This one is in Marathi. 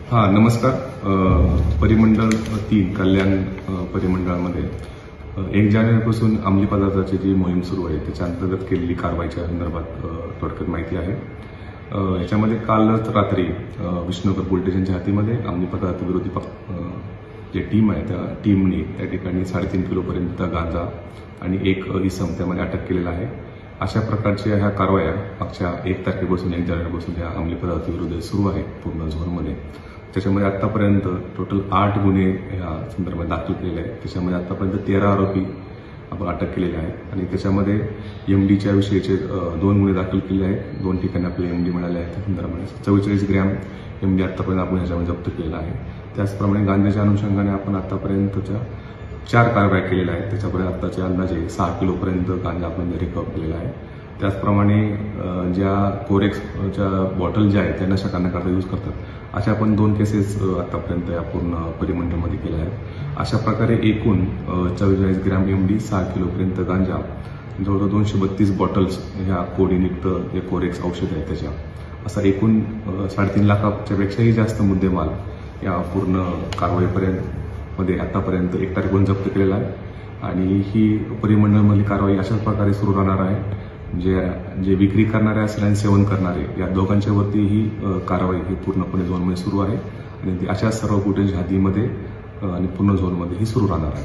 हां, नमस्कार. परिमंडळ 3 कल्याण परिमंडळामध्ये 1 जानेवारीपासून अंमली पदार्थाची जी मोहीम सुरू आहे त्याच्या अंतर्गत केलेली कारवाईच्या संदर्भात थोडक्यात माहिती आहे. याच्यामध्ये कालच रात्री विष्णुनगर पोलीस स्टेशनच्या हातीमध्ये अंमली पदार्थ विरोधी जे टीम आहे त्या टीमने त्या ठिकाणी 3.5 किलोपर्यंत गांजा आणि एक इसम त्यामध्ये अटक केलेला आहे. अशा प्रकारच्या ह्या कारवाया मागच्या 1 तारखेपासून 1 जानेवारीपासून ह्या अंमली पदार्थ विरोधी सुरू आहे पूर्ण झोनमध्ये. त्याच्यामध्ये आतापर्यंत टोटल 8 गुन्हे ह्या संदर्भात दाखल केलेले आहेत. त्याच्यामध्ये आतापर्यंत 13 आरोपी आपण अटक केलेले आहेत आणि त्याच्यामध्ये एमडीच्या विषयीचे 2 गुन्हे दाखल केले आहेत. 2 ठिकाणी आपल्याला एमडी मिळाले आहेत. त्या संदर्भात 44 ग्रॅम एमडी आतापर्यंत आपण ह्याच्यामध्ये जप्त केलेला आहे. त्याचप्रमाणे गांजाच्या अनुषंगाने आपण आतापर्यंतच्या 4 कारवाया केलेल्या आहेत. त्याच्यापर्यंत आताचे अंदाजे 6 किलोपर्यंत गांजा आपण रिकव्हर केलेला आहे. त्याचप्रमाणे ज्या कोरेक्सच्या बॉटल ज्या आहेत त्या नशा करण्याकरता यूज करतात अशा पण 2 केसेस आतापर्यंत या पूर्ण परिमंडळामध्ये केल्या आहेत. अशा प्रकारे एकूण 44 ग्रॅम एमडी, 6 किलोपर्यंत गांजा, जवळजवळ 232 बॉटल्स ह्या कोडीनियुक्त जे कोरेक्स औषध आहेत त्याच्या, असा एकूण 3.5 लाखाच्या पेक्षाही जास्त मुद्देमाल या पूर्ण कारवाईपर्यंत मध्ये आतापर्यंत 1 तारखेपासून जप्त केलेला आहे. आणि ही परिमंडळमधली कारवाई अशाच प्रकारे सुरू राहणार आहे. जे विक्री करणारे असेल आणि सेवन करणारे या दोघांच्या वरती ही कारवाई ही पूर्णपणे झोनमध्ये सुरू आहे आणि ती अशा सर्व फुटेज हद्दीमध्ये आणि पूर्ण झोनमध्ये ही सुरू राहणार आहे.